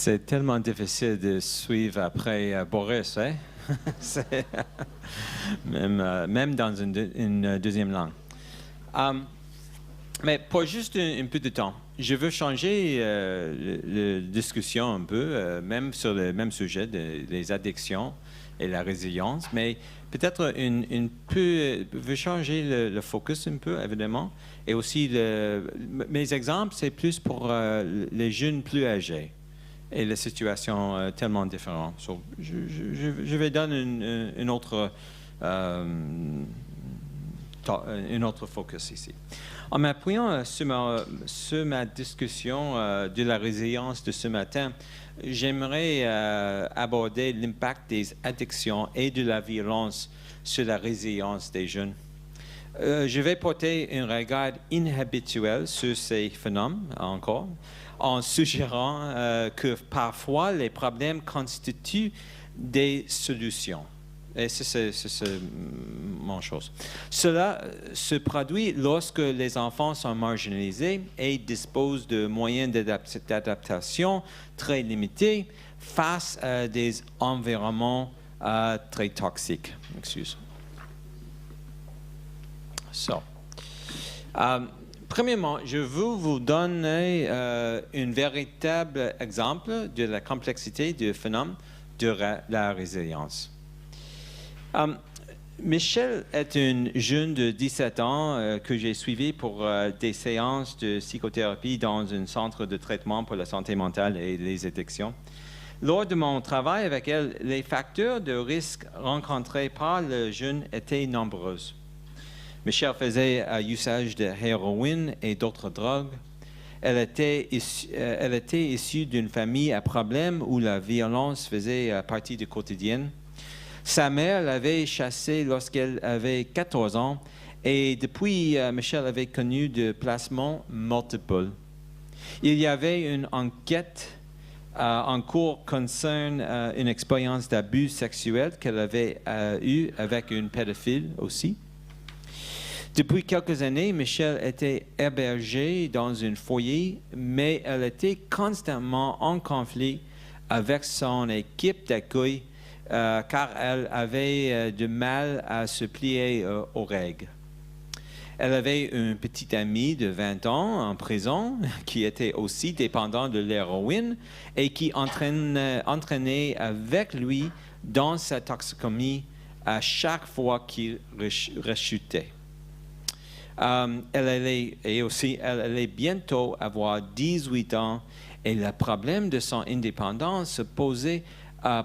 C'est tellement difficile de suivre après Boris, hein? Même dans une deuxième langue. Mais pour juste un peu de temps, je veux changer la discussion un peu, même sur le même sujet des addictions et la résilience, mais peut-être je veux changer le focus un peu, évidemment, et aussi mes exemples, c'est plus pour les jeunes plus âgés et la situation tellement différente. So, je vais donner une autre focus ici. En m'appuyant sur ma discussion de la résilience de ce matin, j'aimerais aborder l'impact des addictions et de la violence sur la résilience des jeunes. Je vais porter un regard inhabituel sur ces phénomènes encore, en suggérant que parfois les problèmes constituent des solutions. Et c'est mon chose. Cela se produit lorsque les enfants sont marginalisés et disposent de moyens d'adaptation très limités face à des environnements très toxiques. Excuse. Premièrement, je veux vous donner un véritable exemple de la complexité du phénomène de la résilience. Michel est une jeune de 17 ans que j'ai suivie pour des séances de psychothérapie dans un centre de traitement pour la santé mentale et les addictions. Lors de mon travail avec elle, les facteurs de risque rencontrés par le jeune étaient nombreux. Michel faisait usage de héroïne et d'autres drogues. Elle était issue d'une famille à problème où la violence faisait partie du quotidien. Sa mère l'avait chassée lorsqu'elle avait 14 ans et depuis, Michel avait connu des placements multiples. Il y avait une enquête en cours concernant une expérience d'abus sexuel qu'elle avait eue avec une pédophile aussi. Depuis quelques années, Michel était hébergée dans un foyer, mais elle était constamment en conflit avec son équipe d'accueil car elle avait du mal à se plier aux règles. Elle avait un petit ami de 20 ans en prison qui était aussi dépendant de l'héroïne et qui entraînait avec lui dans sa toxicomanie à chaque fois qu'il rechutait. Elle allait bientôt avoir 18 ans et le problème de son indépendance se posait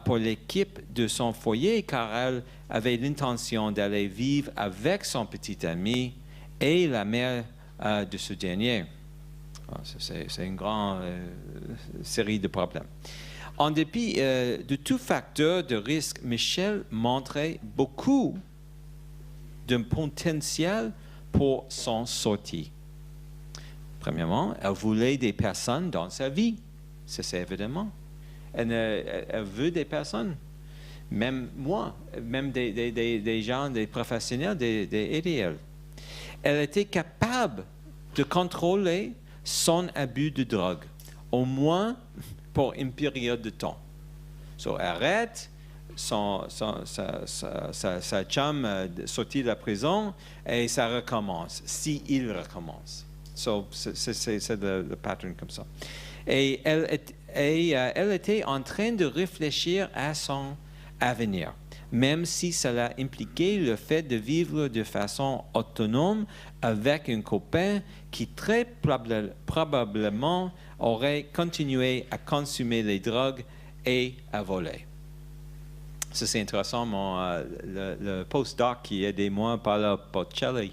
pour l'équipe de son foyer car elle avait l'intention d'aller vivre avec son petit ami et la mère de ce dernier. C'est une grande série de problèmes. En dépit de tout facteur de risque, Michel montrait beaucoup d'un potentiel pour s'en sortir. Premièrement, elle voulait des personnes dans sa vie. C'est évidemment. Elle veut des personnes, même moi, même des gens, des professionnels, des idéaux. Elle était capable de contrôler son abus de drogue, au moins pour une période de temps. So, arrête, sa chum sortit de la prison et ça recommence, s'il recommence. So, c'est le pattern comme ça. Et elle était en train de réfléchir à son avenir, même si cela impliquait le fait de vivre de façon autonome avec un copain qui très probablement aurait continué à consommer les drogues et à voler. Ça, c'est intéressant. Le postdoc qui aidait moi, Paolo Bocelli,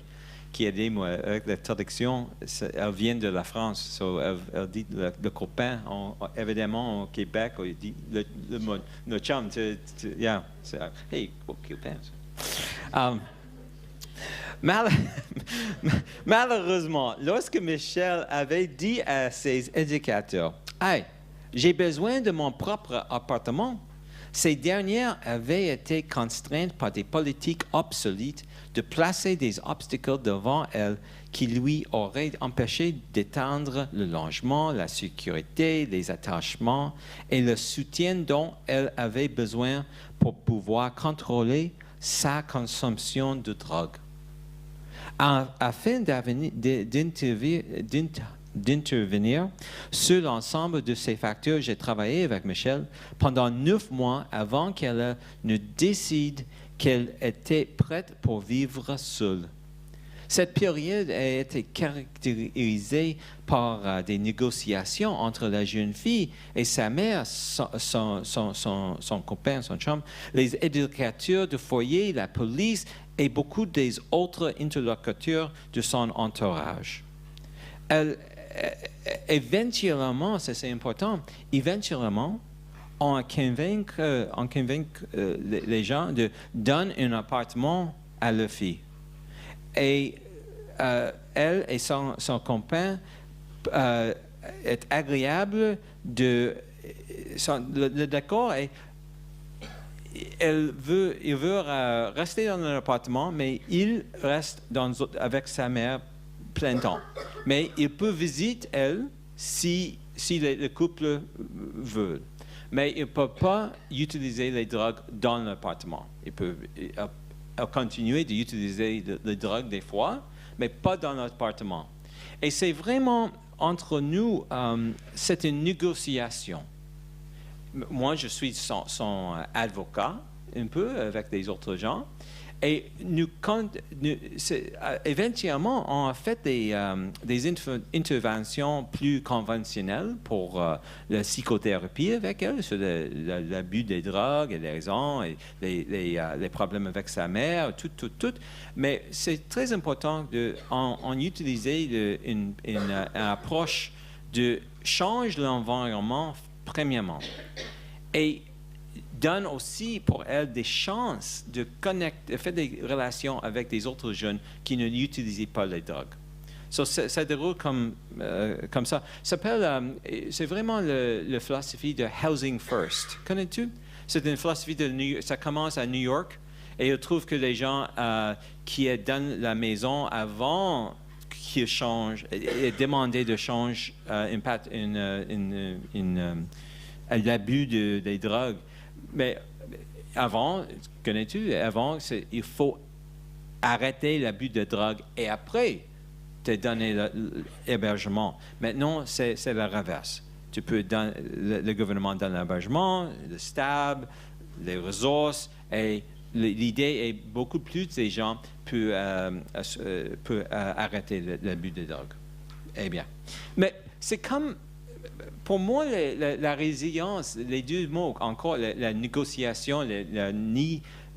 qui aidait moi avec la traduction, elle vient de la France. So, elle dit le copain, évidemment au Québec, il dit le chum, yeah, hey, copain. Malheureusement, lorsque Michel avait dit à ses éducateurs, hey, j'ai besoin de mon propre appartement, Ces dernières avaient été contraintes par des politiques obsolètes de placer des obstacles devant elle qui lui auraient empêché d'étendre le logement, la sécurité, les attachements et le soutien dont elle avait besoin pour pouvoir contrôler sa consommation de drogue. Afin d'intervenir sur l'ensemble de ces facteurs, j'ai travaillé avec Michelle pendant 9 mois avant qu'elle ne décide qu'elle était prête pour vivre seule. Cette période a été caractérisée par des négociations entre la jeune fille et sa mère, son copain, son chum, les éducateurs de foyer, la police et beaucoup des autres interlocuteurs de son entourage. Éventuellement, ça c'est important, éventuellement, on convainc les gens de donner un appartement à leur fille. Et elle et son copain est agréable d'accord et il veut rester dans l'appartement, mais il reste avec sa mère plein temps. Mais il peut visiter elle si le couple veut. Mais il ne peut pas utiliser les drogues dans l'appartement. Il peut continuer d'utiliser les drogues des fois, mais pas dans l'appartement. Et c'est vraiment, entre nous, c'est une négociation. Moi, je suis son avocat, un peu, avec les autres gens. Et éventuellement, on a fait des interventions plus conventionnelles pour la psychothérapie avec elle, sur l'abus des drogues et les raisons, et les problèmes avec sa mère, tout. Mais c'est très important d'en utiliser une approche de changer l'environnement premièrement. Et donne aussi pour elle des chances de faire des relations avec des autres jeunes qui ne l'utilisaient pas les drogues. Ça déroule comme ça. C'est vraiment la philosophie de Housing First. Connais-tu? C'est une philosophie ça commence à New York et je trouve que les gens qui est dans la maison avant qu'ils changent, et demander de changer l'abus des drogues. Mais avant, connais-tu, il faut arrêter l'abus de drogue et après te donner l'hébergement. Maintenant, c'est la reverse. Tu peux donner, le gouvernement donne l'hébergement, le stable, les ressources, et l'idée est beaucoup plus des gens peuvent arrêter l'abus de drogue. Eh bien. Mais c'est comme... Pour moi, la résilience, les deux mots, encore la négociation,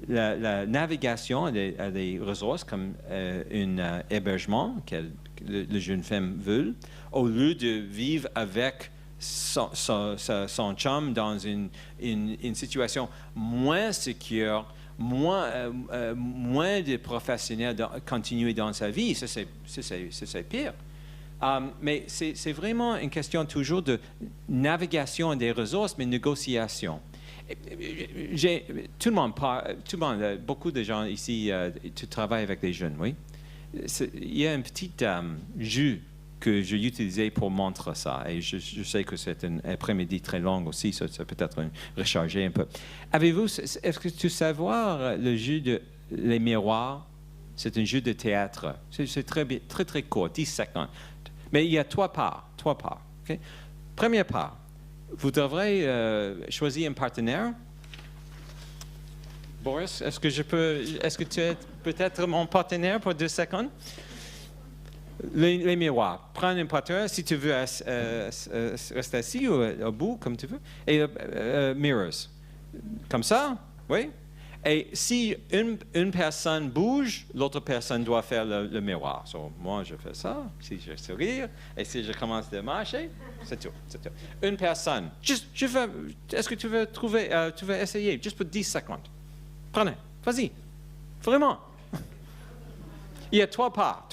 la navigation à des ressources comme un hébergement que la jeune femme veut, au lieu de vivre avec son chum dans une situation moins sécure, moins de professionnels continuer dans sa vie, ça c'est pire. Mais c'est vraiment une question toujours de navigation des ressources, mais négociation. Tout le monde, beaucoup de gens ici, tu travailles avec des jeunes, oui? Il y a un petit jeu que j'ai utilisé pour montrer ça. Et je sais que c'est un après-midi très long aussi, ça peut être recharger un peu. Est-ce que tu sais voir le jeu de les miroirs? C'est un jeu de théâtre. C'est très court, 10 secondes. Mais il y a 3 parts. Okay? Première part, vous devrez choisir un partenaire. Boris, est-ce que tu es peut-être mon partenaire pour 2 secondes? Les miroirs. Prends un partenaire si tu veux rester assis au bout, comme tu veux. Et mirrors. Comme ça, oui? Et si une personne bouge, l'autre personne doit faire le miroir. Moi, je fais ça, si je souris, et si je commence à marcher, c'est tout. Une personne. Est-ce que tu veux essayer, juste pour 10 secondes? Prenez, vas-y. Vraiment. Il y a 3 parts.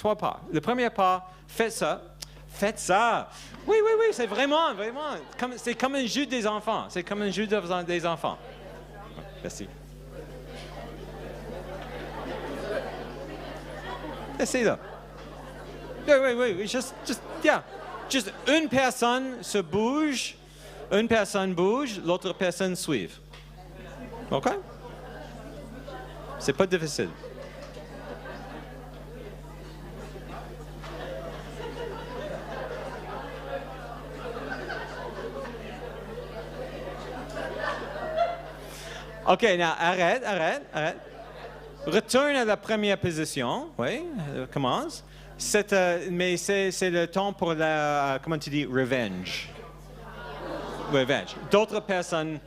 Le premier part, faites ça. Oui, c'est vraiment. C'est comme un jeu des enfants. C'est comme un jeu des enfants. Merci. Essayez-le. Oui. Juste, yeah. Juste une personne se bouge, une personne bouge, l'autre personne suit. OK? C'est pas difficile. OK, now, arrête. Retourne à la première position. Oui, commence. Mais c'est le temps pour la, comment tu dis, revenge. Revenge. D'autres personnes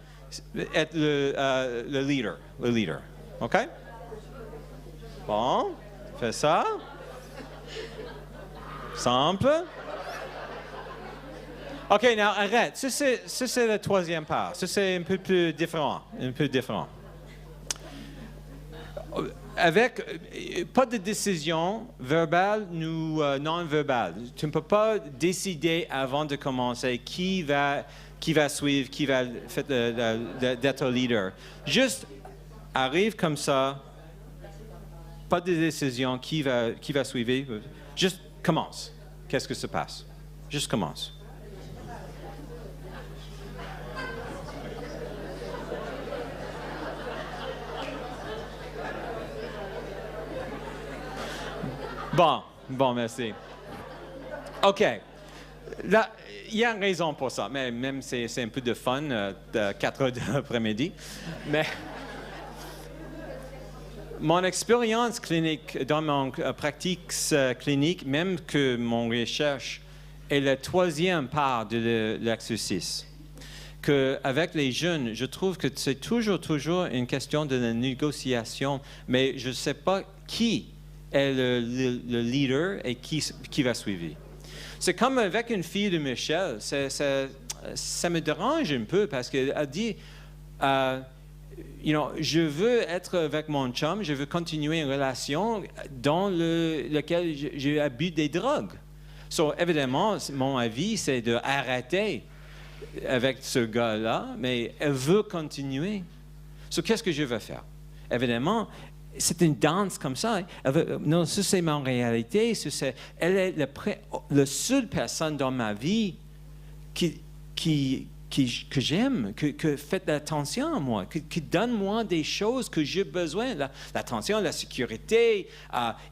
être le leader. OK? Bon, fais ça. Simple. OK, now arrête. Ça, c'est la troisième part. Ça, c'est un peu plus différent. Avec pas de décision verbale ou non verbale. Tu ne peux pas décider avant de commencer qui va suivre, qui va d'être leader. Juste arrive comme ça, pas de décision, qui va suivre. Juste commence. Qu'est-ce que se passe? Juste commence. Bon, merci. OK. Là, il y a une raison pour ça, mais même c'est un peu de fun de 4 heures de l'après-midi. Mais mon expérience clinique, dans mon pratique clinique, même que mon recherche, est la troisième part de l'exercice. Qu'avec les jeunes, je trouve que c'est toujours une question de la négociation, mais je ne sais pas qui est le leader et qui va suivre. C'est comme avec une fille de Michel, ça me dérange un peu parce qu'elle a dit, je veux être avec mon chum, je veux continuer une relation dans laquelle j'ai abus des drogues. So, évidemment, mon avis, c'est d'arrêter avec ce gars-là, mais elle veut continuer. So, qu'est-ce que je veux faire? Évidemment, c'est une danse comme ça. Non, ça c'est ma réalité. Elle est la seule personne dans ma vie que j'aime, que fait attention à moi, qui donne moi des choses que j'ai besoin. L'attention, la sécurité,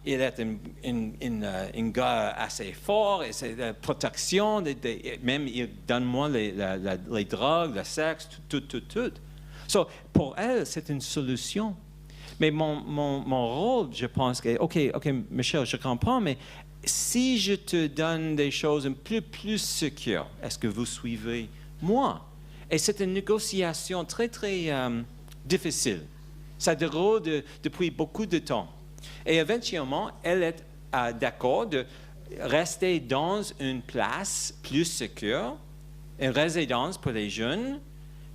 il est un gars assez fort, et c'est la protection, même il donne moi les drogues, le sexe, tout. So, pour elle, c'est une solution. Mais mon rôle, je pense que, OK, Michel, je comprends, mais si je te donne des choses un peu plus sécures, est-ce que vous suivez moi? Et c'est une négociation très, très difficile. Ça déroule depuis beaucoup de temps. Et éventuellement, elle est d'accord de rester dans une place plus sécure, une résidence pour les jeunes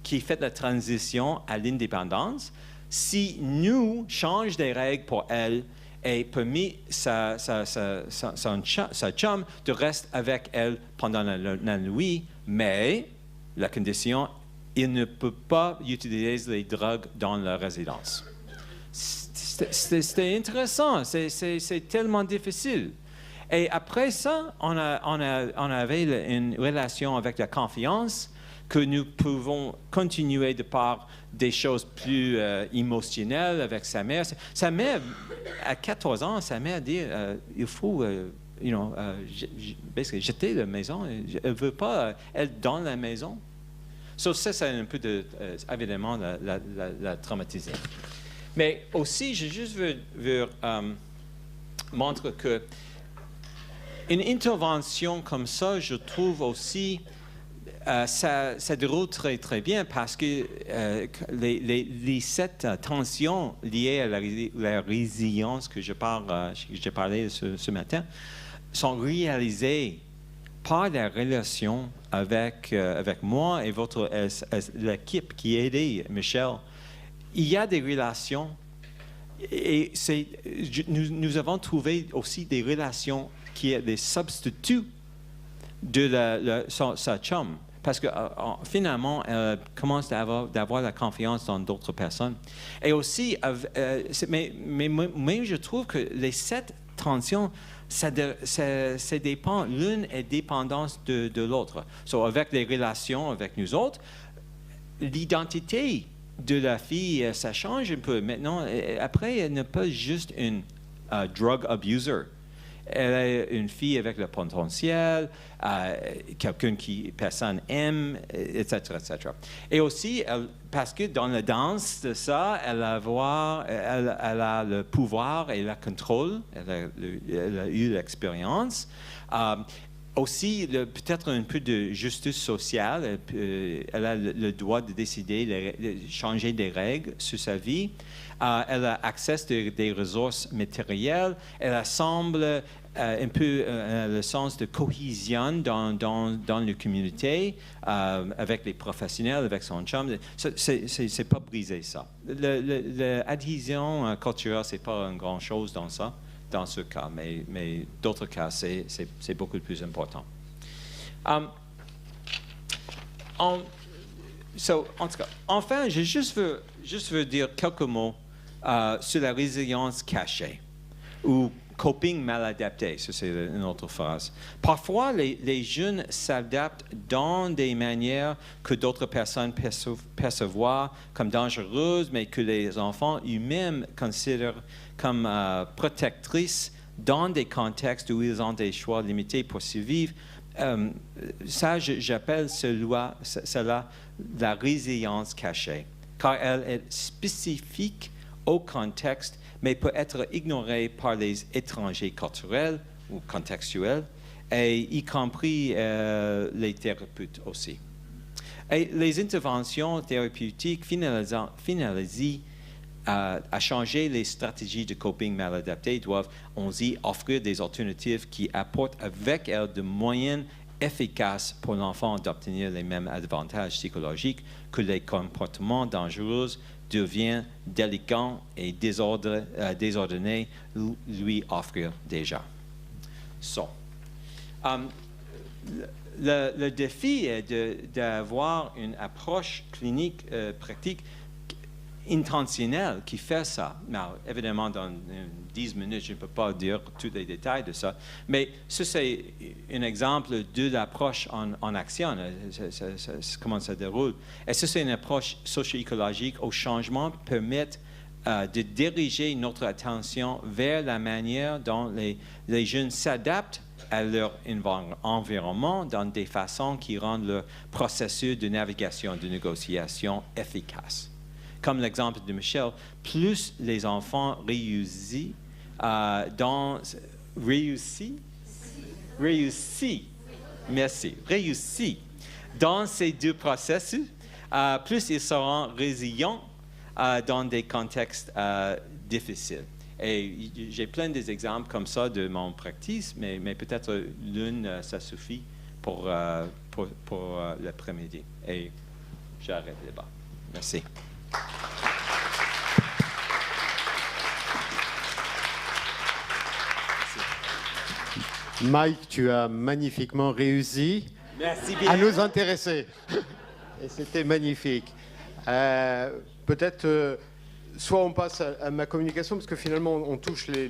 qui fait la transition à l'indépendance. Si nous changeons des règles pour elle et permis sa chum de rester avec elle pendant la nuit, mais la condition, il ne peut pas utiliser les drogues dans la résidence. C'était intéressant, c'est tellement difficile. Et après ça, on avait une relation avec la confiance que nous pouvons continuer de par des choses plus émotionnelles avec sa mère. Sa mère, à 14 ans, sa mère dit il faut jeter la maison. Elle ne veut pas être dans la maison. So, ça, c'est un peu évidemment, la traumatiser. Mais aussi, je juste veux montrer que une intervention comme ça, je trouve aussi ça déroule très, très bien parce que les 7 tensions liées à la résilience que j'ai parlé ce matin sont réalisées par la relation avec moi et l'équipe qui a aidé Michel. Il y a des relations et nous avons trouvé aussi des relations qui sont des substituts de sa chum. parce que finalement, elle commence d'avoir la confiance dans d'autres personnes. Et aussi, mais je trouve que les 7 tensions, ça dépend, l'une est dépendance de l'autre. Avec les relations avec nous autres, l'identité de la fille, ça change un peu. Maintenant, après, elle n'est pas juste une drug abuser. Elle est une fille avec le potentiel, quelqu'un qui personne aime, etc., etc. Et aussi, parce que dans la danse de ça, elle a le pouvoir et le contrôle, elle a eu l'expérience. Aussi, peut-être un peu de justice sociale. Elle a le droit de décider, de changer des règles sur sa vie. Elle a accès à des ressources matérielles. Elle semble un peu le sens de cohésion dans la communauté, avec les professionnels, avec son chum. C'est pas brisé, ça. L'adhésion culturelle, c'est pas une grande chose dans ça. Dans ce cas, mais d'autres cas, c'est beaucoup plus important. En tout cas, enfin, je juste veux dire quelques mots sur la résilience cachée ou coping mal adapté. Ça, c'est une autre phrase. Parfois, les jeunes s'adaptent dans des manières que d'autres personnes perçoivent comme dangereuses, mais que les enfants eux-mêmes considèrent comme protectrices dans des contextes où ils ont des choix limités pour survivre. Ça, j'appelle cela la résilience cachée, car elle est spécifique au contexte, mais peut être ignorée par les étrangers culturels ou contextuels, et y compris les thérapeutes aussi. Et les interventions thérapeutiques finalisées à changer les stratégies de coping mal adaptées doivent aussi offrir des alternatives qui apportent avec elles des moyens efficaces pour l'enfant d'obtenir les mêmes avantages psychologiques que les comportements dangereux deviennent délicats et désordonnés lui offrir déjà. Le défi est d'avoir une approche clinique pratique intentionnelle qui fait ça. Alors, évidemment, dans 10 minutes, je ne peux pas dire tous les détails de ça, mais ça, c'est un exemple de l'approche en action, comment ça déroule. Et ça, c'est une approche socio-écologique au changement permet de diriger notre attention vers la manière dont les jeunes s'adaptent à leur environnement dans des façons qui rendent le processus de navigation, de négociation efficace. Comme l'exemple de Michel, plus les enfants réussissent dans ces deux processus, plus ils seront résilients dans des contextes difficiles. Et j'ai plein d'exemples comme ça de mon pratique, mais peut-être l'une, ça suffit pour l'après-midi. Et j'arrête le débat. Merci. Mike, tu as magnifiquement réussi à nous intéresser. Et c'était magnifique. Peut-être, soit on passe à ma communication, parce que finalement, on touche les